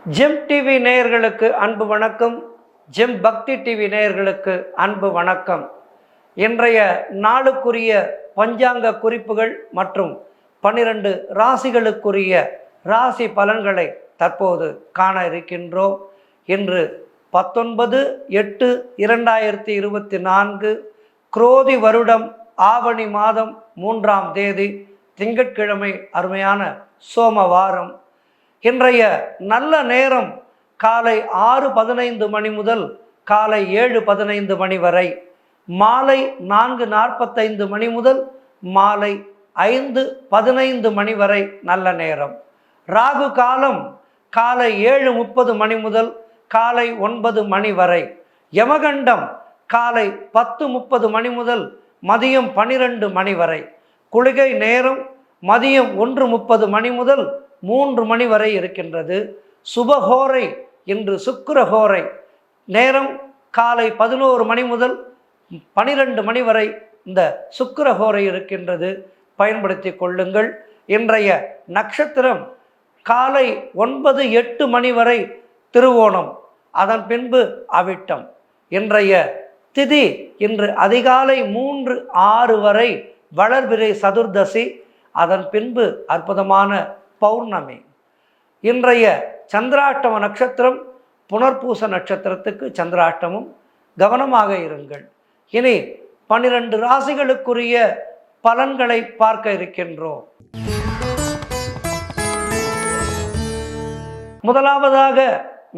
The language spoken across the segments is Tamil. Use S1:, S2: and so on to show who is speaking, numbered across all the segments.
S1: ஜெம் டிவி நேயர்களுக்கு அன்பு வணக்கம். ஜெம் பக்தி டிவி நேயர்களுக்கு அன்பு வணக்கம். இன்றைய நாளுக்குரிய பஞ்சாங்க குறிப்புகள் மற்றும் 12 ராசிகளுக்குரிய ராசி பலன்களை தற்போது காண இருக்கின்றோம். இன்று 19/8/2024 குரோதி வருடம் ஆவணி மாதம் 3ஆம் தேதி திங்கட்கிழமை, அருமையான சோமவாரம். இன்றைய நல்ல நேரம் காலை 6:15 மணி முதல் காலை 7:15 மணி வரை, மாலை 4:45 மணி முதல் மாலை 5:15 மணி வரை நல்ல நேரம். ராகு காலம் காலை 7:30 மணி முதல் காலை 9 மணி வரை. யமகண்டம் காலை 10:30 மணி முதல் மதியம் 12 மணி வரை. குளிகை நேரம் மதியம் 1:30 மணி முதல் 3 மணி வரை இருக்கின்றது. சுபஹோரை இன்று சுக்கிரஹோரை நேரம் காலை 11 மணி முதல் 12 மணி வரை இந்த சுக்கிரஹோரை இருக்கின்றது. பயன்படுத்தி கொள்ளுங்கள். இன்றைய நட்சத்திரம் காலை 9-8 மணி வரை திருவோணம், அதன் பின்பு அவிட்டம். இன்றைய திதி இன்று அதிகாலை 3-6 வரை வளர்பிறை சதுர்தசி, அதன் பின்பு அற்புதமான பௌர்ணமி. இன்றைய சந்திராஷ்டம நட்சத்திரம் புனர்பூச நட்சத்திரத்துக்கு சந்திராஷ்டமம். கவனமாக இருங்கள். இனி 12 ராசிகளுக்குரிய பலன்களை பார்க்க இருக்கின்றோம். முதலாவதாக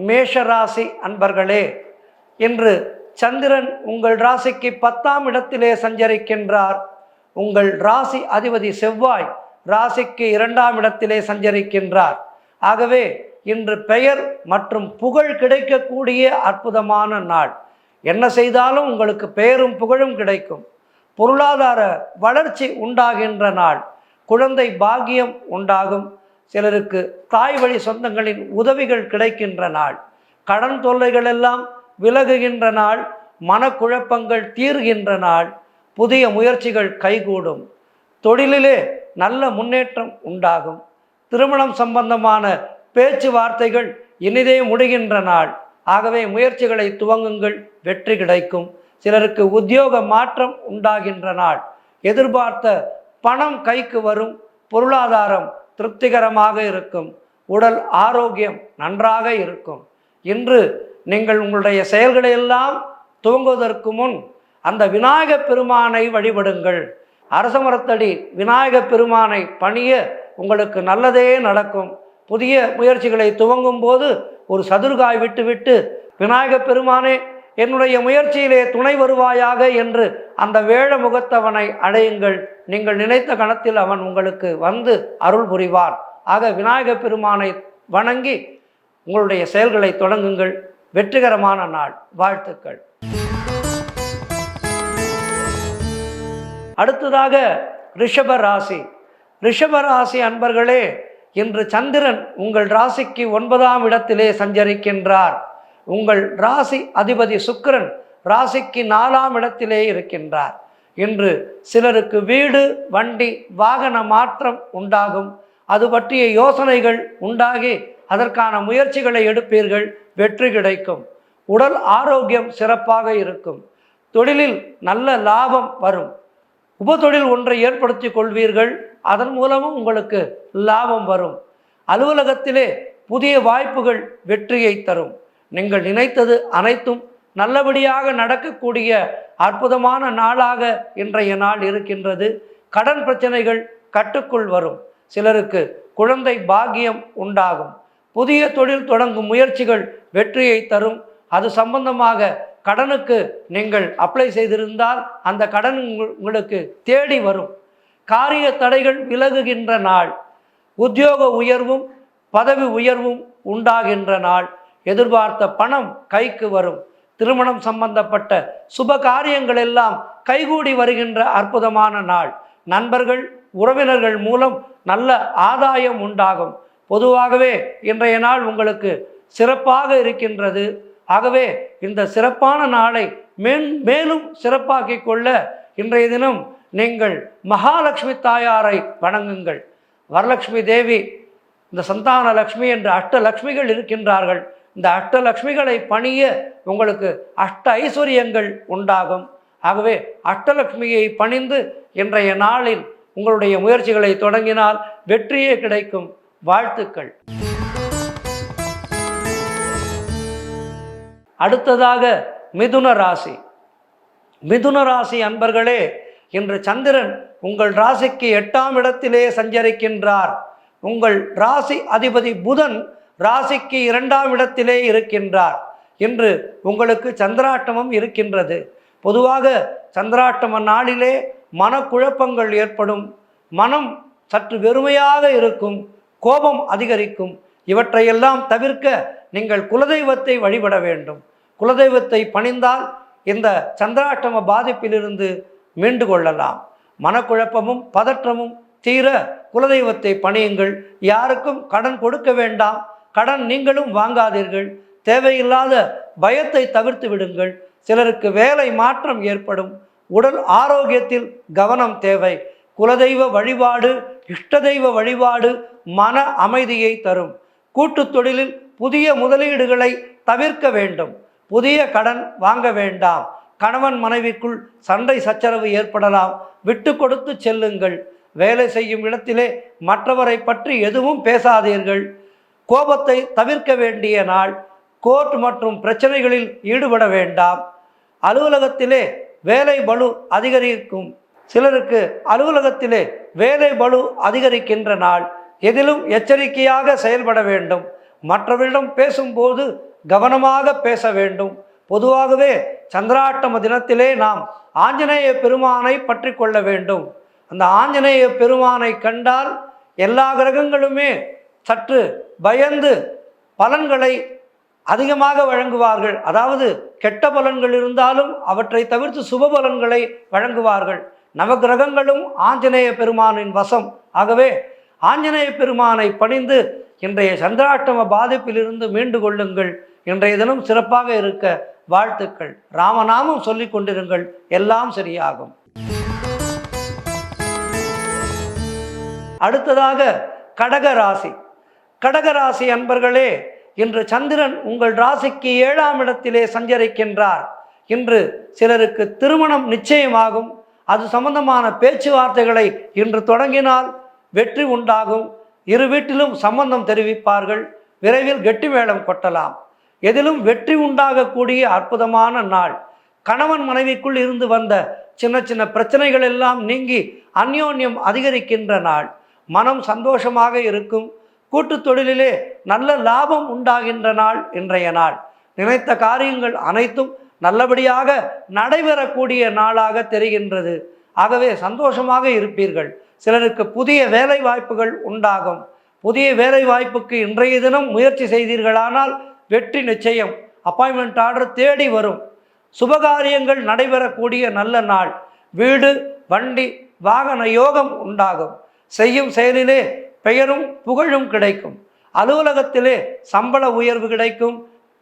S1: மேஷ ராசி அன்பர்களே, இன்று சந்திரன் உங்கள் ராசிக்கு 10ஆம் இடத்திலே சஞ்சரிக்கின்றார். உங்கள் ராசி அதிபதி செவ்வாய் ராசிக்கு 2ஆம் இடத்திலே சஞ்சரிக்கின்றார். ஆகவே இன்று பெயர் மற்றும் புகழ் கிடைக்கக்கூடிய அற்புதமான நாள். என்ன செய்தாலும் உங்களுக்கு பெயரும் புகழும் கிடைக்கும். பொருளாதார வளர்ச்சி உண்டாகின்ற நாள். குழந்தை பாக்கியம் உண்டாகும். சிலருக்கு தாய் வழி சொந்தங்களின் உதவிகள் கிடைக்கின்ற நாள். கடன் தொல்லைகள் எல்லாம் விலகுகின்ற நாள். மனக்குழப்பங்கள் தீர்கின்ற நாள். புதிய முயற்சிகள் கைகூடும். தொழிலிலே நல்ல முன்னேற்றம் உண்டாகும். திருமணம் சம்பந்தமான பேச்சுவார்த்தைகள் இனிதே முடிகின்ற நாள். ஆகவே முயற்சிகளை துவங்குங்கள், வெற்றி கிடைக்கும். சிலருக்கு உத்தியோக மாற்றம் உண்டாகின்ற நாள். எதிர்பார்த்த பணம் கைக்கு வரும். பொருளாதாரம் திருப்திகரமாக இருக்கும். உடல் ஆரோக்கியம் நன்றாக இருக்கும். இன்று நீங்கள் உங்களுடைய செயல்களை எல்லாம் துவங்குவதற்கு முன் அந்த விநாயகப் பெருமானை வழிபடுங்கள். அரசமரத்தடி விநாயகப் பெருமானை பணிய உங்களுக்கு நல்லதே நடக்கும். புதிய முயற்சிகளை துவங்கும் போது ஒரு சதுர்காய் விட்டுவிட்டு, விநாயகப் பெருமானே என்னுடைய முயற்சியிலே துணை வருவாயாக என்று அந்த வேழ முகத்தவனை அடையுங்கள். நீங்கள் நினைத்த கணத்தில் அவன் உங்களுக்கு வந்து அருள் புரிவார். ஆக விநாயகப் பெருமானை வணங்கி உங்களுடைய செயல்களை தொடங்குங்கள். வெற்றிகரமான நாள். வாழ்த்துக்கள். அடுத்ததாக ரிஷப ராசி. ரிஷப ராசி அன்பர்களே, இன்று சந்திரன் உங்கள் ராசிக்கு 9ஆம் இடத்திலே சஞ்சரிக்கின்றார். உங்கள் ராசி அதிபதி சுக்கிரன் ராசிக்கு 4ஆம் இடத்திலே இருக்கின்றார். இன்று சிலருக்கு வீடு, வண்டி, வாகன மாற்றம் உண்டாகும். அது பற்றிய யோசனைகள் உண்டாகி அதற்கான முயற்சிகளை எடுப்பீர்கள். வெற்றி கிடைக்கும். உடல் ஆரோக்கியம் சிறப்பாக இருக்கும். தொழிலில் நல்ல லாபம் வரும். உபதொழில் ஒன்றை ஏற்படுத்தி கொள்வீர்கள். அதன் மூலமும் உங்களுக்கு லாபம் வரும். அலுவலகத்திலே புதிய வாய்ப்புகள் வெற்றியை தரும். நீங்கள் நினைத்தது அனைத்தும் நல்லபடியாக நடக்கக்கூடிய அற்புதமான நாளாக இன்றைய நாள் இருக்கின்றது. கடன் பிரச்சனைகள் கட்டுக்குள் வரும். சிலருக்கு குழந்தை பாக்கியம் உண்டாகும். புதிய தொழில் தொடங்கும் முயற்சிகள் வெற்றியை தரும். அது சம்பந்தமாக கடனுக்கு நீங்கள் அப்ளை செய்திருந்தால் அந்த கடன் உங்களுக்கு தேடி வரும். காரிய தடைகள் விலகுகின்ற நாள். உத்தியோக உயர்வும் பதவி உயர்வும் உண்டாகின்ற நாள். எதிர்பார்த்த பணம் கைக்கு வரும். திருமணம் சம்பந்தப்பட்ட சுப காரியங்கள் எல்லாம் கைகூடி வருகின்ற அற்புதமான நாள். நண்பர்கள், உறவினர்கள் மூலம் நல்ல ஆதாயம் உண்டாகும். பொதுவாகவே இன்றைய நாள் உங்களுக்கு சிறப்பாக இருக்கின்றது. ஆகவே இந்த சிறப்பான நாளை மேலும் சிறப்பாக்கிக் கொள்ள இன்றைய தினம் நீங்கள் மகாலட்சுமி தாயாரை வணங்குங்கள். வரலட்சுமி தேவி இந்த சந்தான லக்ஷ்மி என்ற அஷ்டலக்ஷ்மிகள் இருக்கின்றார்கள். இந்த அஷ்டலக்ஷ்மிகளை பணிய உங்களுக்கு அஷ்ட ஐஸ்வர்யங்கள் உண்டாகும். ஆகவே அஷ்டலக்ஷ்மியை பணிந்து இன்றைய நாளில் உங்களுடைய முயற்சிகளை தொடங்கினால் வெற்றியே கிடைக்கும். வாழ்த்துக்கள். அடுத்ததாக மிதுன ராசி. மிதுன ராசி அன்பர்களே, இன்று சந்திரன் உங்கள் ராசிக்கு 8ஆம் இடத்திலே சஞ்சரிக்கின்றார். உங்கள் ராசி அதிபதி புதன் ராசிக்கு 2ஆம் இடத்திலே இருக்கின்றார். இன்று உங்களுக்கு சந்திராட்டமம் இருக்கின்றது. பொதுவாக சந்திராட்டம நாளிலே மனக்குழப்பங்கள் ஏற்படும், மனம் சற்று வெறுமையாக இருக்கும், கோபம் அதிகரிக்கும். இவற்றையெல்லாம் தவிர்க்க நீங்கள் குலதெய்வத்தை வழிபட வேண்டும். குலதெய்வத்தை பணிந்தால் இந்த சந்திராட்டம பாதிப்பிலிருந்து மீண்டு கொள்ளலாம். மனக்குழப்பமும் பதற்றமும் தீர குலதெய்வத்தை பணியுங்கள். யாருக்கும் கடன் கொடுக்க வேண்டாம், கடன் நீங்களும் வாங்காதீர்கள். தேவையில்லாத பயத்தை தவிர்த்து விடுங்கள். சிலருக்கு வேலை மாற்றம் ஏற்படும். உடல் ஆரோக்கியத்தில் கவனம் தேவை. குலதெய்வ வழிபாடு, இஷ்ட தெய்வ வழிபாடு மன அமைதியை தரும். கூட்டு தொழிலில் புதிய முதலீடுகளை தவிர்க்க வேண்டும். புதிய கடன் வாங்க வேண்டாம். கணவன் மனைவிக்குள் சண்டை சச்சரவு ஏற்படலாம். விட்டு கொடுத்து செல்லுங்கள். வேலை செய்யும் இடத்திலே மற்றவரை பற்றி எதுவும் பேசாதீர்கள். கோபத்தை தவிர்க்க வேண்டிய நாள். கோர்ட் மற்றும் பிரச்சனைகளில் ஈடுபட வேண்டாம். அலுவலகத்திலே வேலை பளு அதிகரிக்கும். சிலருக்கு அலுவலகத்திலே வேலை பளு அதிகரிக்கின்ற நாள். எதிலும் எச்சரிக்கையாக செயல்பட வேண்டும். மற்றவரிடம் பேசும்போது கவனமாக பேச வேண்டும். பொதுவாகவே சந்திராட்டம தினத்திலே நாம் ஆஞ்சநேய பெருமானை பற்றி கொள்ள வேண்டும். அந்த ஆஞ்சநேய பெருமானை கண்டால் எல்லா கிரகங்களுமே சற்று பயந்து பலன்களை அதிகமாக வழங்குவார்கள். அதாவது கெட்ட பலன்கள் இருந்தாலும் அவற்றை தவிர்த்து சுப பலன்களை வழங்குவார்கள். நவகிரகங்களும் ஆஞ்சநேய பெருமானின் வசம். ஆகவே ஆஞ்சநேய பெருமானை பணிந்து இன்றைய சந்திராட்டம பாதிப்பிலிருந்து மீண்டு கொள்ளுங்கள். இன்றைய தினம் சிறப்பாக இருக்க வாழ்த்துக்கள். ராமநாமம் சொல்லிக் கொண்டிருங்கள், எல்லாம் சரியாகும். அடுத்ததாக கடகராசி. கடகராசி அன்பர்களே, இன்று சந்திரன் உங்கள் ராசிக்கு 7ஆம் இடத்திலே சஞ்சரிக்கின்றார். இன்று சிலருக்கு திருமணம் நிச்சயமாகும். அது சம்பந்தமான பேச்சுவார்த்தைகளை இன்று தொடங்கினால் வெற்றி உண்டாகும். இரு வீட்டிலும் சம்பந்தம் தெரிவிப்பார்கள். விரைவில் கெட்டி மேளம் கொட்டலாம். எதிலும் வெற்றி உண்டாகக்கூடிய அற்புதமான நாள். கணவன் மனைவிக்குள் இருந்து வந்த சின்ன சின்ன பிரச்சனைகள் எல்லாம் நீங்கி அந்யோன்யம் அதிகரிக்கின்ற நாள். மனம் சந்தோஷமாக இருக்கும். கூட்டு தொழிலிலே நல்ல லாபம் உண்டாகின்ற நாள் இன்றைய நாள். நினைத்த காரியங்கள் அனைத்தும் நல்லபடியாக நடைபெறக்கூடிய நாளாக தெரிகின்றது. ஆகவே சந்தோஷமாக இருப்பீர்கள். சிலருக்கு புதிய வேலை வாய்ப்புகள் உண்டாகும். புதிய வேலை வாய்ப்புக்கு இன்றைய தினம் முயற்சி செய்தீர்களானால் வெற்றி நிச்சயம். அப்பாயின்மெண்ட் ஆர்டர் தேடி வரும். சுபகாரியங்கள் நடைபெறக்கூடிய நல்ல நாள். வீடு, வண்டி, வாகன யோகம் உண்டாகும். செய்யும் செயலிலே பெயரும் புகழும் கிடைக்கும். அலுவலகத்திலே சம்பள உயர்வு கிடைக்கும்,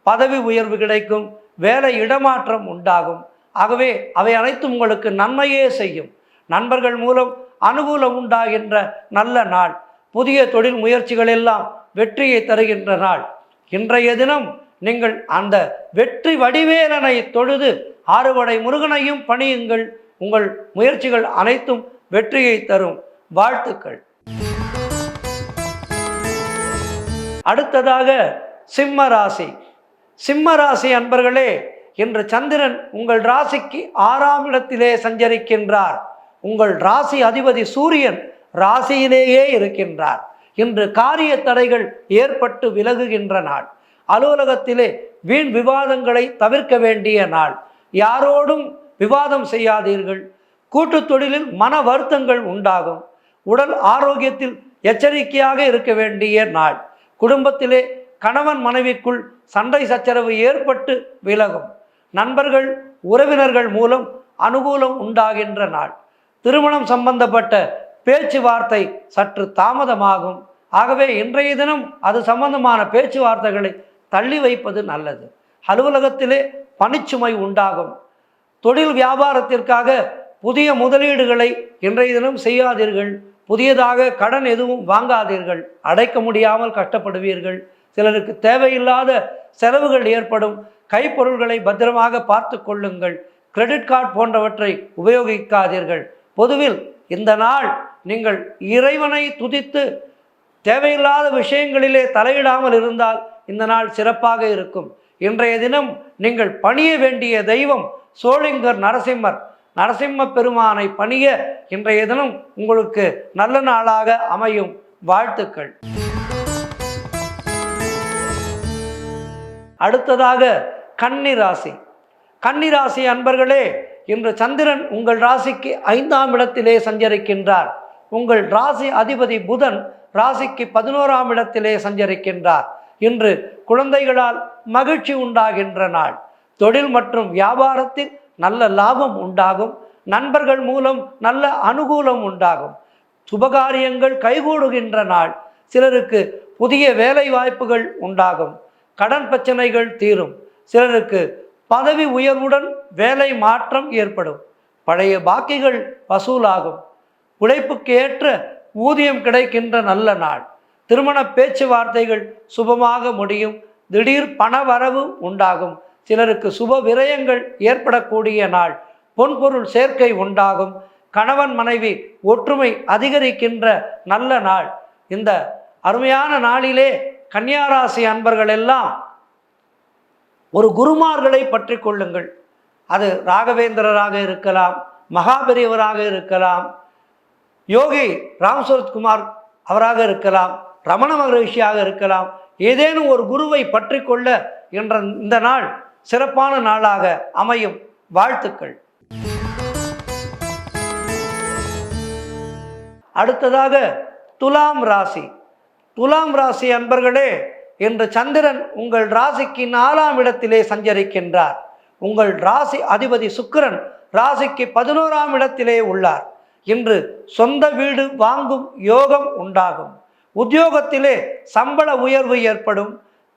S1: பதவி உயர்வு கிடைக்கும், வேலை இடமாற்றம் உண்டாகும். ஆகவே அவை அனைத்தும் உங்களுக்கு நன்மையே செய்யும். நண்பர்கள் மூலம் அனுகூலம் உண்டாகின்ற நல்ல நாள். புதிய தொழில் முயற்சிகள் எல்லாம் வெற்றியை தருகின்ற நாள். இன்றைய தினம் நீங்கள் அந்த வெற்றி வடிவேலனை தொழுது ஆறுபடை முருகனையும் பணியுங்கள். உங்கள் முயற்சிகள் அனைத்தும் வெற்றியை தரும். வாழ்த்துக்கள். அடுத்ததாக சிம்ம ராசி. சிம்ம ராசி அன்பர்களே, இன்று சந்திரன் உங்கள் ராசிக்கு 6ஆம் இடத்திலே சஞ்சரிக்கின்றார். உங்கள் ராசி அதிபதி சூரியன் ராசியிலேயே இருக்கின்றார். இன்று காரிய தடைகள் ஏற்பட்டு விலகுகின்ற நாள். அலுவலகத்திலே வீண் விவாதங்களை தவிர்க்க வேண்டிய நாள். யாரோடும் விவாதம் செய்யாதீர்கள். கூட்டு தொழிலில் மன வருத்தங்கள் உண்டாகும். உடல் ஆரோக்கியத்தில் எச்சரிக்கையாக இருக்க வேண்டிய நாள். குடும்பத்திலே கணவன் மனைவிக்குள் சண்டை சச்சரவு ஏற்பட்டு விலகும். நண்பர்கள் உறவினர்கள் மூலம் அனுகூலம் உண்டாகின்ற நாள். திருமணம் சம்பந்தப்பட்ட பேச்சுவார்த்தை சற்று தாமதமாகும். ஆகவே இன்றைய தினம் அது சம்பந்தமான பேச்சுவார்த்தைகளை தள்ளி வைப்பது நல்லது. அலுவலகத்திலே பணிச்சுமை உண்டாகும். தொழில் வியாபாரத்திற்காக புதிய முதலீடுகளை இன்றைய தினம் செய்யாதீர்கள். புதியதாக கடன் எதுவும் வாங்காதீர்கள், அடைக்க முடியாமல் கஷ்டப்படுவீர்கள். சிலருக்கு தேவையில்லாத செலவுகள் ஏற்படும். கைப்பொருள்களை பத்திரமாக பார்த்து கொள்ளுங்கள். கிரெடிட் கார்டு போன்றவற்றை உபயோகிக்காதீர்கள். பொதுவில் இந்த நாள் நீங்கள் இறைவனை துதித்து தேவையில்லாத விஷயங்களிலே தலையிடாமல் இருந்தால் இந்த நாள் சிறப்பாக இருக்கும். இன்றைய தினம் நீங்கள் பணிய வேண்டிய தெய்வம் சோளிங்கர் நரசிம்ம பெருமானை பணிய இன்றைய தினம் உங்களுக்கு நல்ல நாளாக அமையும். வாழ்த்துக்கள். அடுத்ததாக கன்னிராசி அன்பர்களே, இன்று சந்திரன் உங்கள் ராசிக்கு 5ஆம் இடத்திலே சஞ்சரிக்கின்றார். உங்கள் ராசி அதிபதி புதன் ராசிக்கு 11ஆம் இடத்திலே சஞ்சரிக்கின்றார். இன்று குழந்தைகளால் மகிழ்ச்சி உண்டாகின்ற நாள். தொழில் மற்றும் வியாபாரத்தில் நல்ல லாபம் உண்டாகும். நண்பர்கள் மூலம் நல்ல அனுகூலம் உண்டாகும். சுபகாரியங்கள் கைகூடுகின்ற நாள். சிலருக்கு புதிய வேலை வாய்ப்புகள் உண்டாகும். கடன் பிரச்சனைகள் தீரும். சிலருக்கு பதவி உயர்வுடன் வேலை மாற்றம் ஏற்படும். பழைய பாக்கிகள் வசூலாகும். உழைப்புக்கு ஏற்ற ஊதியம் கிடைக்கின்ற நல்ல நாள். திருமண பேச்சுவார்த்தைகள் சுபமாக முடியும். திடீர் பண வரவு உண்டாகும். சிலருக்கு சுப விரயங்கள் ஏற்படக்கூடிய நாள். பொன்பொருள் சேர்க்கை உண்டாகும். கணவன் மனைவி ஒற்றுமை அதிகரிக்கின்ற நல்ல நாள். இந்த அருமையான நாளிலே கன்னியாராசி அன்பர்கள் எல்லாம் ஒரு குருமார்களை பற்றி கொள்ளுங்கள். அது ராகவேந்திரராக இருக்கலாம், மகாபெரியவராக இருக்கலாம், யோகி ராம்சரத்குமார் அவராக இருக்கலாம், ரமண மகரிஷியாக இருக்கலாம். ஏதேனும் ஒரு குருவை பற்றி கொள்ள என்ற இந்த நாள் சிறப்பான நாளாக அமையும். வாழ்த்துக்கள். அடுத்ததாக துலாம் ராசி அன்பர்களே, இன்று சந்திரன் உங்கள் ராசிக்கு 4ஆம் இடத்திலே சஞ்சரிக்கின்றார். உங்கள் ராசி அதிபதி சுக்கிரன் ராசிக்கு 11ஆம் இடத்திலே உள்ளார். இன்று சொந்த வீடு வாங்கும் யோகம் உண்டாகும். உத்தியோகத்திலே சம்பள உயர்வு ஏற்படும்.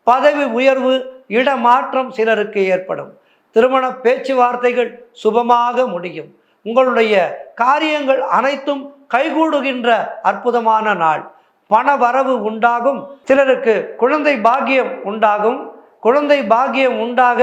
S1: பதவி உயர்வு, இடமாற்றம் சிலருக்கு ஏற்படும். திருமண பேச்சுவார்த்தைகள் சுபமாக முடியும். உங்களுடைய காரியங்கள் அனைத்தும் கைகூடுகின்ற அற்புதமான நாள். பண வரவு உண்டாகும். சிலருக்கு குழந்தை பாக்கியம் உண்டாகும். குழந்தை பாக்கியம் உண்டாக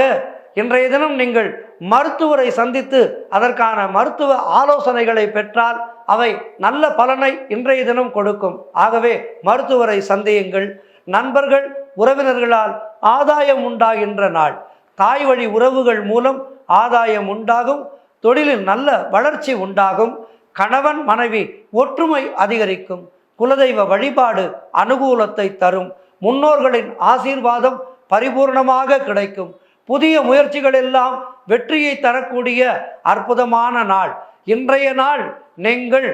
S1: இன்றைய தினம் நீங்கள் மருத்துவரை சந்தித்து அதற்கான மருத்துவ ஆலோசனைகளை பெற்றால் அவை நல்ல பலனை இன்றைய தினம் கொடுக்கும். ஆகவே மருத்துவரை சந்தியுங்கள். நண்பர்கள் உறவினர்களால் ஆதாயம் உண்டாகின்ற நாள். தாய் வழி உறவுகள் மூலம் ஆதாயம் உண்டாகும். தொழிலில் நல்ல வளர்ச்சி உண்டாகும். கணவன் மனைவி ஒற்றுமை அதிகரிக்கும். குலதெய்வ வழிபாடு அனுகூலத்தை தரும். முன்னோர்களின் ஆசீர்வாதம் பரிபூர்ணமாக கிடைக்கும். புதிய முயற்சிகள் எல்லாம் வெற்றியை தரக்கூடிய அற்புதமான நாள். இன்றைய நாள் நீங்கள்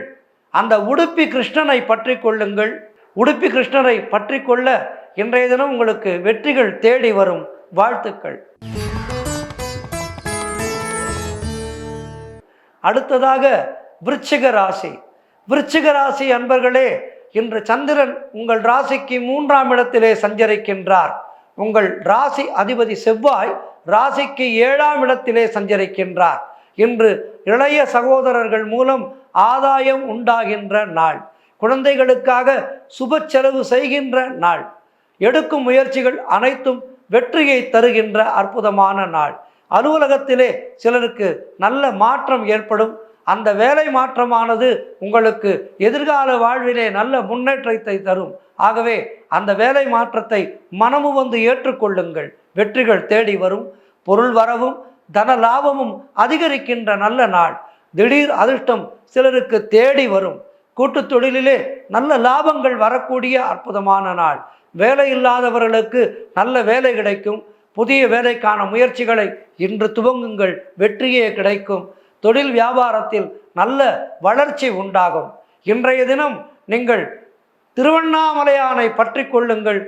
S1: அந்த உடுப்பி கிருஷ்ணனை பற்றி கொள்ளுங்கள். உடுப்பி கிருஷ்ணரை பற்றி கொள்ள இன்றைய தினம் உங்களுக்கு வெற்றிகள் தேடி வரும். வாழ்த்துக்கள். அடுத்ததாக விருச்சிக ராசி அன்பர்களே, இன்று சந்திரன் உங்கள் ராசிக்கு 3ஆம் இடத்திலே சஞ்சரிக்கின்றார். உங்கள் ராசி அதிபதி செவ்வாய் ராசிக்கு 7ஆம் இடத்திலே சஞ்சரிக்கின்றார். இன்று இளைய சகோதரர்கள் மூலம் ஆதாயம் உண்டாகின்ற நாள். குழந்தைகளுக்காக சுப செலவு செய்கின்ற நாள். எடுக்கும் முயற்சிகள் அனைத்தும் வெற்றியை தருகின்ற அற்புதமான நாள். அலுவலகத்திலே சிலருக்கு நல்ல மாற்றம் ஏற்படும். அந்த வேலை மாற்றமானது உங்களுக்கு எதிர்கால வாழ்விலே நல்ல முன்னேற்றத்தை தரும். ஆகவே அந்த வேலை மாற்றத்தை மனமு வந்து ஏற்றுக்கொள்ளுங்கள். வெற்றிகள் தேடி வரும். பொருள் வரவும் தன லாபமும் அதிகரிக்கின்ற நல்ல நாள். திடீர் அதிர்ஷ்டம் சிலருக்கு தேடி வரும். கூட்டு தொழிலிலே நல்ல லாபங்கள் வரக்கூடிய அற்புதமான நாள். வேலை இல்லாதவர்களுக்கு நல்ல வேலை கிடைக்கும். புதிய வேலைக்கான முயற்சிகளை இன்று துவங்குங்கள். வெற்றியே கிடைக்கும். தொழில் வியாபாரத்தில் நல்ல வளர்ச்சி உண்டாகும். இன்றைய தினம் நீங்கள் திருவண்ணாமலையானை பற்றி கொள்ளுங்கள்.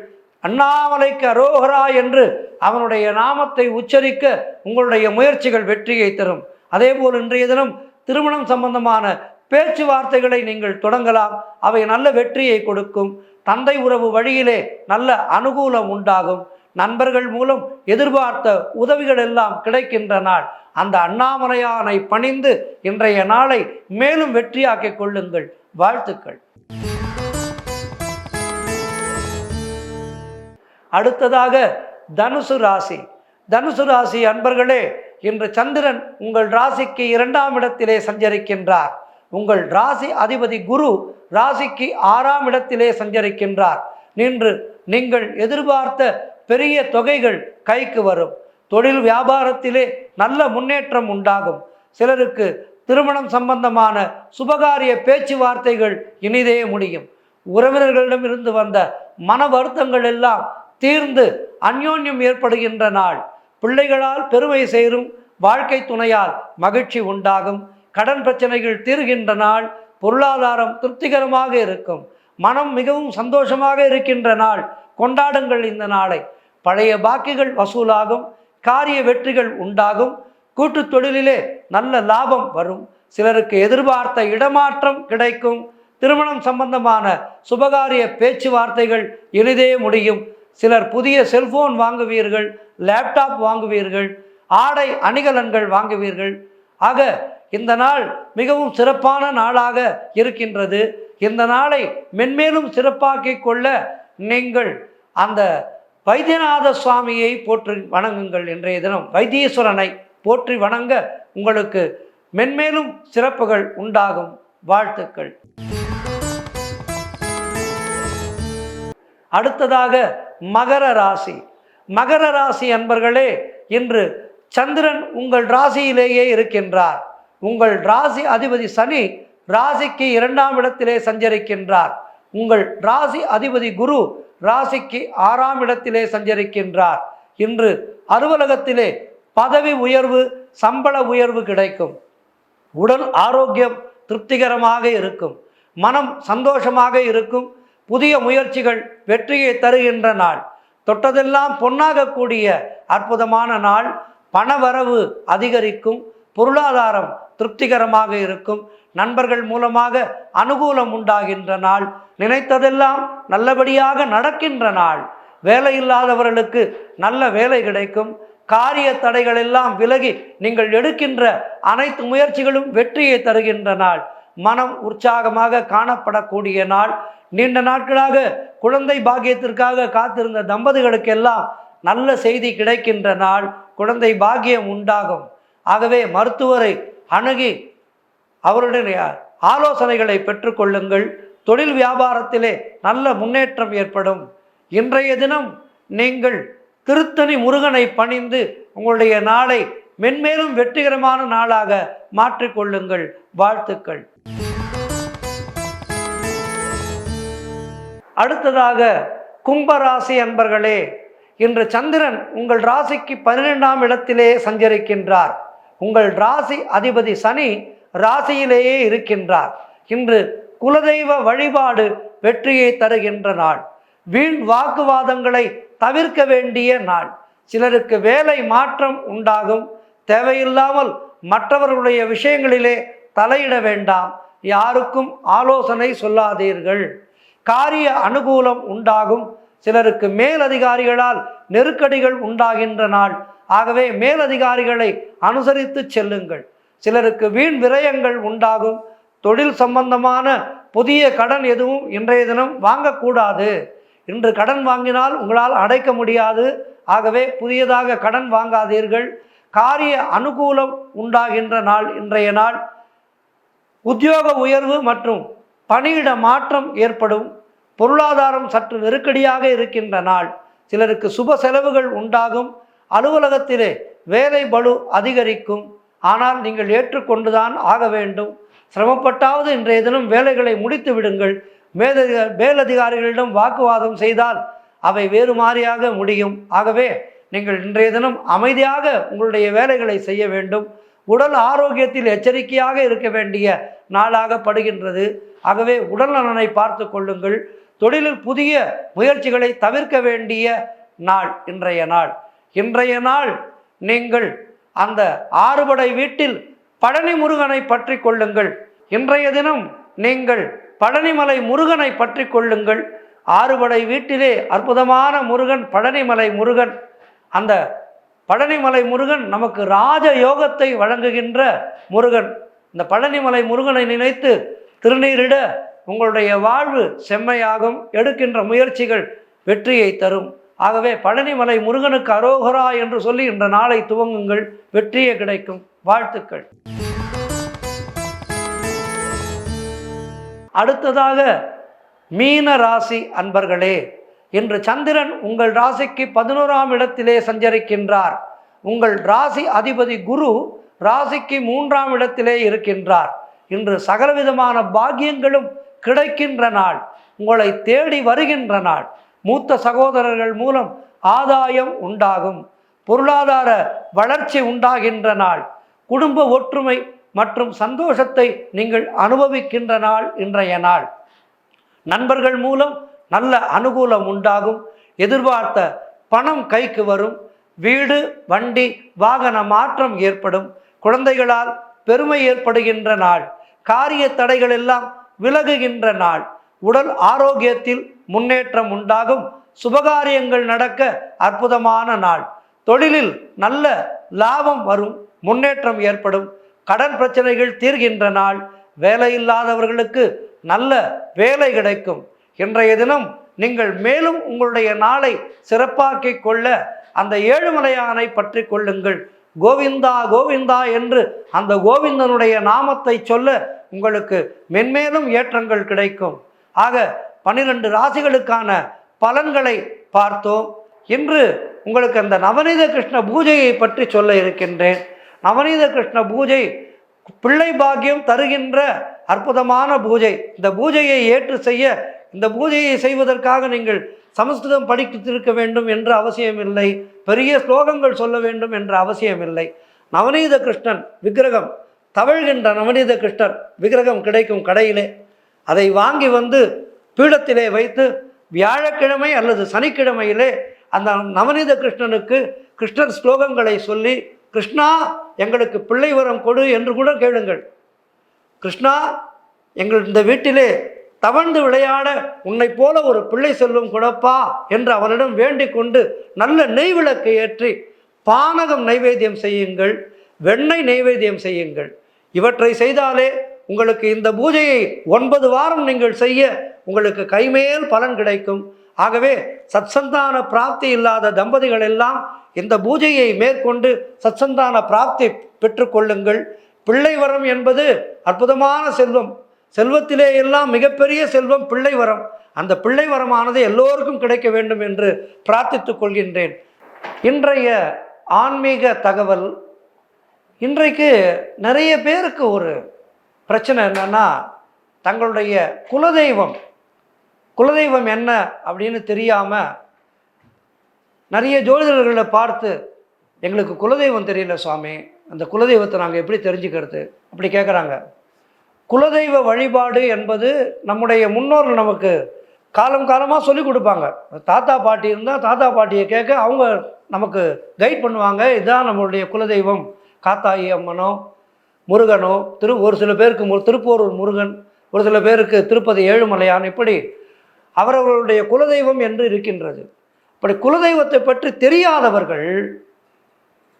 S1: அண்ணாமலைக்கு அரோகரா என்று அவனுடைய நாமத்தை உச்சரிக்க உங்களுடைய முயற்சிகள் வெற்றியை தரும். அதேபோல் இன்றைய தினம் திருமணம் சம்பந்தமான பேச்சுவார்த்தைகளை நீங்கள் தொடங்கலாம். அவை நல்ல வெற்றியை கொடுக்கும். தந்தை உறவு வழியிலே நல்ல அனுகூலம் உண்டாகும். நண்பர்கள் மூலம் எதிர்பார்த்த உதவிகள் எல்லாம் கிடைக்கின்ற நாள். அந்த அண்ணாமலையானை பணிந்து இன்றைய நாளை மேலும் வெற்றியாக்கிக் கொள்ளுங்கள். வாழ்த்துக்கள். அடுத்ததாக தனுசு ராசி. தனுசு ராசி அன்பர்களே, இன்று சந்திரன் உங்கள் ராசிக்கு 2ஆம் இடத்திலே சஞ்சரிக்கின்றார். உங்கள் ராசி அதிபதி குரு ராசிக்கு 6ஆம் இடத்திலே சஞ்சரிக்கின்றார். நின்று நீங்கள் எதிர்பார்த்த பெரிய தொகைகள் கைக்கு வரும். தொழில் வியாபாரத்திலே நல்ல முன்னேற்றம் உண்டாகும். சிலருக்கு திருமணம் சம்பந்தமான சுபகாரிய பேச்சுவார்த்தைகள் இனிதே முடியும். உறவினர்களிடமிருந்து வந்த மன வருத்தங்கள் எல்லாம் தீர்ந்து அந்யோன்யம் ஏற்படுகின்ற நாள். பிள்ளைகளால் பெருமை சேரும். வாழ்க்கை துணையால் மகிழ்ச்சி உண்டாகும். கடன் பிரச்சனைகள் தீர்கின்ற நாள். பொருளாதாரம் திருப்திகரமாக இருக்கும். மனம் மிகவும் சந்தோஷமாக இருக்கின்ற நாள். கொண்டாடுங்கள் இந்த நாளை. பழைய பாக்கிகள் வசூலாகும். காரிய வெற்றிகள் உண்டாகும். கூட்டு தொழிலிலே நல்ல லாபம் வரும். சிலருக்கு எதிர்பார்த்த இடமாற்றம் கிடைக்கும். திருமணம் சம்பந்தமான சுபகாரிய பேச்சுவார்த்தைகள் எளிதே முடியும். சிலர் புதிய செல்போன் வாங்குவீர்கள், லேப்டாப் வாங்குவீர்கள், ஆடை அணிகலன்கள் வாங்குவீர்கள். ஆக இந்த நாள் மிகவும் சிறப்பான நாளாக இருக்கின்றது. இந்த நாளை மென்மேலும் சிறப்பாக்கிக் கொள்ள நீங்கள் அந்த வைத்தியநாத சுவாமியை போற்றி வணங்குங்கள். இன்றைய தினம் வைத்தீஸ்வரனை போற்றி வணங்க உங்களுக்கு மென்மேலும் சிறப்புகள் உண்டாகும். வாழ்த்துக்கள். அடுத்ததாக மகர ராசி. மகர ராசி அன்பர்களே, இன்று சந்திரன் உங்கள் ராசியிலேயே இருக்கின்றார். உங்கள் ராசி அதிபதி சனி ராசிக்கு 2ஆம் இடத்திலே சஞ்சரிக்கின்றார். உங்கள் ராசி அதிபதி குரு ராசிக்கு 6ஆம் இடத்திலே சஞ்சரிக்கின்றார். இன்று அலுவலகத்திலே பதவி உயர்வு, சம்பள உயர்வு கிடைக்கும். உடல் ஆரோக்கியம் திருப்திகரமாக இருக்கும். மனம் சந்தோஷமாக இருக்கும். புதிய முயற்சிகள் வெற்றியை தருகின்ற நாள். தொட்டதெல்லாம் பொன்னாகக்கூடிய அற்புதமான நாள். பணவரவு அதிகரிக்கும். பொருளாதாரம் திருப்திகரமாக இருக்கும். நண்பர்கள் மூலமாக அனுகூலம் உண்டாகின்ற நாள். நினைத்ததெல்லாம் நல்லபடியாக நடக்கின்ற நாள். வேலை இல்லாதவர்களுக்கு நல்ல வேலை கிடைக்கும். காரிய தடைகள் எல்லாம் விலகி நீங்கள் எடுக்கின்ற அனைத்து முயற்சிகளும் வெற்றியை தருகின்ற நாள். மனம் உற்சாகமாக காணப்படக்கூடிய நாள். நீண்ட நாட்களாக குழந்தை பாக்கியத்திற்காக காத்திருந்த தம்பதிகளுக்கெல்லாம் நல்ல செய்தி கிடைக்கின்ற நாள். குழந்தை பாக்கியம் உண்டாகும். ஆகவே மருத்துவரை அணுகி அவருடைய ஆலோசனைகளை பெற்றுக்கொள்ளுங்கள். தொழில் வியாபாரத்திலே நல்ல முன்னேற்றம் ஏற்படும். இன்றைய தினம் நீங்கள் திருத்தணி முருகனை பணிந்து உங்களுடைய நாளை மென்மேலும் வெற்றிகரமான நாளாக மாற்றிக்கொள்ளுங்கள். வாழ்த்துக்கள். அடுத்ததாக கும்பராசி அன்பர்களே, இன்று சந்திரன் உங்கள் ராசிக்கு 12ஆம் இடத்திலே சஞ்சரிக்கின்றார். உங்கள் ராசி அதிபதி சனி ராசியிலேயே இருக்கின்றார். இன்று குலதெய்வ வழிபாடு வெற்றியை தருகின்ற நாள். வீண் வாக்குவாதங்களை தவிர்க்க வேண்டிய நாள். சிலருக்கு வேலை மாற்றம் உண்டாகும். தேவையில்லாமல் மற்றவர்களுடைய விஷயங்களிலே தலையிட வேண்டாம். யாருக்கும் ஆலோசனை சொல்லாதீர்கள். காரிய அனுகூலம் உண்டாகும். சிலருக்கு மேலதிகாரிகளால் நெருக்கடிகள் உண்டாகின்ற நாள். ஆகவே மேலதிகாரிகளை அனுசரித்து செல்லுங்கள். சிலருக்கு வீண் விரயங்கள் உண்டாகும். தொழில் சம்பந்தமான புதிய கடன் எதுவும் இன்றைய தினம் வாங்கக்கூடாது. இன்று கடன் வாங்கினால் உங்களால் அடைக்க முடியாது. ஆகவே புதியதாக கடன் வாங்காதீர்கள். காரிய அனுகூலம் உண்டாகின்ற நாள் இன்றைய நாள். உத்தியோக உயர்வு மற்றும் பணியிட மாற்றம் ஏற்படும். பொருளாதாரம் சற்று நெருக்கடியாக இருக்கின்ற நாள். சிலருக்கு சுப செலவுகள் உண்டாகும். அலுவலகத்திலே வேலை பளு அதிகரிக்கும். ஆனால் நீங்கள் ஏற்றுக்கொண்டுதான் ஆக வேண்டும். சிரமப்பட்டாவது இன்றைய தினம் வேலைகளை முடித்து விடுங்கள். மேலதிகாரிகளிடம் வாக்குவாதம் செய்தால் அவை வேறு மாதிரியாக முடியும். ஆகவே நீங்கள் இன்றைய தினம் அமைதியாக உங்களுடைய வேலைகளை செய்ய வேண்டும். உடல் ஆரோக்கியத்தில் எச்சரிக்கையாக இருக்க வேண்டிய நாளாக படுகின்றது. ஆகவே உடல் நலனை பார்த்து கொள்ளுங்கள். தொழிலில் புதிய முயற்சிகளை தவிர்க்க வேண்டிய நாள் இன்றைய நாள். இன்றைய நாள் நீங்கள் அந்த ஆறுபடை வீட்டில் பழனி முருகனை பற்றி கொள்ளுங்கள். இன்றைய தினம் நீங்கள் பழனிமலை முருகனை பற்றி கொள்ளுங்கள். ஆறுபடை வீட்டிலே அற்புதமான முருகன் பழனிமலை முருகன். அந்த பழனிமலை முருகன் நமக்கு ராஜ யோகத்தை வழங்குகின்ற முருகன். இந்த பழனிமலை முருகனை நினைத்து திருநீரிட உங்களுடைய வாழ்வு செம்மையாகும். எடுக்கின்ற முயற்சிகள் வெற்றியை தரும். ஆகவே பழனிமலை முருகனுக்கு அரோகரா என்று சொல்லி இந்த நாளை துவங்குங்கள், வெற்றியே கிடைக்கும். வாழ்த்துக்கள். அடுத்ததாக மீன ராசி அன்பர்களே, இன்று சந்திரன் உங்கள் ராசிக்கு 11ஆம் இடத்திலே சஞ்சரிக்கின்றார். உங்கள் ராசி அதிபதி குரு ராசிக்கு 3ஆம் இடத்திலே இருக்கின்றார். இன்று சகலவிதமான பாக்கியங்களும் கிடைக்கின்ற நாள், உங்களை தேடி வருகின்ற நாள். மூத்த சகோதரர்கள் மூலம் ஆதாயம் உண்டாகும், பொருளாதார வளர்ச்சி உண்டாகின்ற நாள், குடும்ப ஒற்றுமை மற்றும் சந்தோஷத்தை நீங்கள் அனுபவிக்கின்ற நாள் இன்றைய நாள். நண்பர்கள் மூலம் நல்ல அனுகூலம் உண்டாகும், எதிர்பார்த்த பணம் கைக்கு வரும், வீடு வண்டி வாகன மாற்றம் ஏற்படும், குழந்தைகளால் பெருமை ஏற்படுகின்ற நாள், காரிய தடைகள் எல்லாம் விலகுகின்ற நாள், உடல் ஆரோக்கியத்தில் முன்னேற்றம் உண்டாகும், சுபகாரியங்கள் நடக்க அற்புதமான நாள், தொழிலில் நல்ல லாபம் வரும், முன்னேற்றம் ஏற்படும், கடன் பிரச்சனைகள் தீர்கின்ற நாள், வேலையில்லாதவர்களுக்கு நல்ல வேலை கிடைக்கும். இன்றைய தினம் நீங்கள் மேலும் உங்களுடைய நாளை சிறப்பாக்கிக் கொள்ள அந்த ஏழுமலையானை பற்றி கொள்ளுங்கள். கோவிந்தா கோவிந்தா என்று அந்த கோவிந்தனுடைய நாமத்தை சொல்ல உங்களுக்கு மென்மேலும் ஏற்றங்கள் கிடைக்கும். ஆக 12 ராசிகளுக்கான பலன்களை பார்த்தோம். இன்று உங்களுக்கு அந்த நவநீத கிருஷ்ண பூஜையை பற்றி சொல்ல இருக்கின்றேன். நவநீத கிருஷ்ண பூஜை பிள்ளை பாக்கியம் தருகின்ற அற்புதமான பூஜை. இந்த பூஜையை ஏற்று செய்ய, இந்த பூஜையை செய்வதற்காக நீங்கள் சமஸ்கிருதம் படித்திருக்க வேண்டும் என்ற அவசியமில்லை, பெரிய ஸ்லோகங்கள் சொல்ல வேண்டும் என்ற அவசியமில்லை. நவநீத கிருஷ்ணன் விக்கிரகம், தவழ்கின்ற நவநீத கிருஷ்ணர் விக்கிரகம் கிடைக்கும் கடையிலே. அதை வாங்கி வந்து பீடத்திலே வைத்து வியாழக்கிழமை அல்லது சனிக்கிழமையிலே அந்த நவநீத கிருஷ்ணனுக்கு கிருஷ்ணர் ஸ்லோகங்களை சொல்லி, கிருஷ்ணா எங்களுக்கு பிள்ளை வரம் கொடு என்று கூட கேளுங்கள். கிருஷ்ணா எங்கள் இந்த வீட்டிலே தவழ்ந்து விளையாட உன்னை போல ஒரு பிள்ளை செல்வம் கொடுப்பா என்று அவனிடம் வேண்டிக் கொண்டு நல்ல நெய் விளக்கை ஏற்றி பானகம் நைவேத்தியம் செய்யுங்கள், வெண்ணெய் நைவேத்தியம் செய்யுங்கள். இவற்றை செய்தாலே உங்களுக்கு இந்த பூஜையை 9 வாரம் நீங்கள் செய்ய உங்களுக்கு கைமேல் பலன் கிடைக்கும். ஆகவே சத்சந்தான பிராப்தி இல்லாத தம்பதிகள் எல்லாம் இந்த பூஜையை மேற்கொண்டு சத்சந்தான பிராப்தி பெற்றுக்கொள்ளுங்கள். பிள்ளை வரம் என்பது அற்புதமான செல்வம். செல்வத்திலே எல்லாம் மிகப்பெரிய செல்வம் பிள்ளை வரம். அந்த பிள்ளை வரமானது எல்லோருக்கும் கிடைக்க வேண்டும் என்று பிரார்த்தித்துக் கொள்கின்றேன். இன்றைய ஆன்மீக தகவல், இன்றைக்கு நிறைய பேருக்கு ஒரு பிரச்சனை என்னன்னா, தங்களுடைய குலதெய்வம் என்ன அப்படின்னு தெரியாமல் நிறைய ஜோதிடர்களை பார்த்து, எங்களுக்கு குலதெய்வம் தெரியல சுவாமி, அந்த குலதெய்வத்தை நாங்கள் எப்படி தெரிஞ்சுக்கிறது அப்படி கேட்குறாங்க. குலதெய்வ வழிபாடு என்பது நம்முடைய முன்னோர்கள் நமக்கு காலம் காலமாக சொல்லிக் கொடுப்பாங்க. தாத்தா பாட்டி இருந்தால் தாத்தா பாட்டியை கேட்க அவங்க நமக்கு கைட் பண்ணுவாங்க. இதுதான் நம்மளுடைய குலதெய்வம், காத்தாயி அம்மனோ முருகனோ, ஒரு சில பேருக்கு திருப்போரூர் முருகன், ஒரு சில பேருக்கு திருப்பதி ஏழுமலையான், இப்படி அவரவர்களுடைய குலதெய்வம் என்று இருக்கின்றது. இப்படி குலதெய்வத்தை பற்றி தெரியாதவர்கள்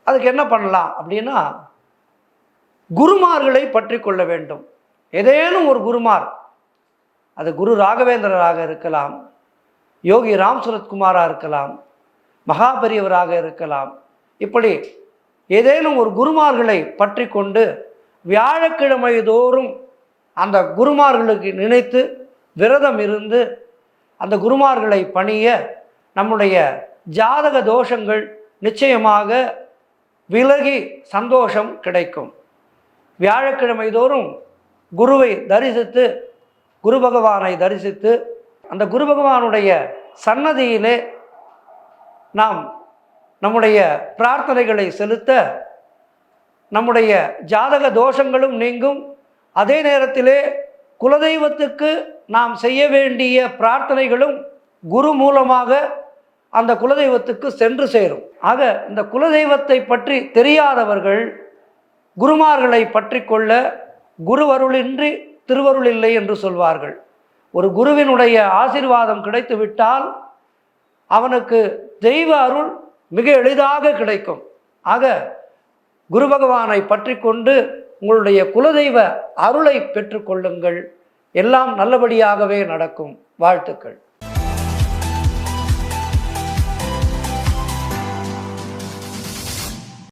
S1: அதுக்கு என்ன பண்ணலாம் அப்படின்னா, குருமார்களை பற்றி கொள்ள வேண்டும். ஏதேனும் ஒரு குருமார், அது குரு ராகவேந்திரராக இருக்கலாம், யோகி ராம் சுரத்குமாராக இருக்கலாம், மகாபெரியவராக இருக்கலாம். இப்படி ஏதேனும் ஒரு குருமார்களை பற்றி கொண்டு வியாழக்கிழமை தோறும் அந்த குருமார்களுக்கு நினைத்து விரதம் இருந்து அந்த குருமார்களை பணிய நம்முடைய ஜாதக தோஷங்கள் நிச்சயமாக விலகி சந்தோஷம் கிடைக்கும். வியாழக்கிழமை தோறும் குருவை தரிசித்து, குரு பகவானை தரிசித்து, அந்த குரு பகவானுடைய சன்னதியிலே நாம் நம்முடைய பிரார்த்தனைகளை செலுத்த நம்முடைய ஜாதக தோஷங்களும் நீங்கும். அதே நேரத்திலே குலதெய்வத்துக்கு நாம் செய்ய வேண்டிய பிரார்த்தனைகளும் குரு மூலமாக அந்த குலதெய்வத்துக்கு சென்று சேரும். ஆக இந்த குலதெய்வத்தை பற்றி தெரியாதவர்கள் குருமார்களை பற்றி கொள்ள, குருவருளின்றி திருவருள் இல்லை என்று சொல்வார்கள். ஒரு குருவினுடைய ஆசீர்வாதம் கிடைத்துவிட்டால் அவனுக்கு தெய்வ அருள் மிக எளிதாக கிடைக்கும். ஆக குரு பகவானை பற்றி கொண்டு உங்களுடைய குலதெய்வ அருளை பெற்றுக்கொள்ளுங்கள். எல்லாம் நல்லபடியாகவே நடக்கும். வாழ்த்துக்கள்.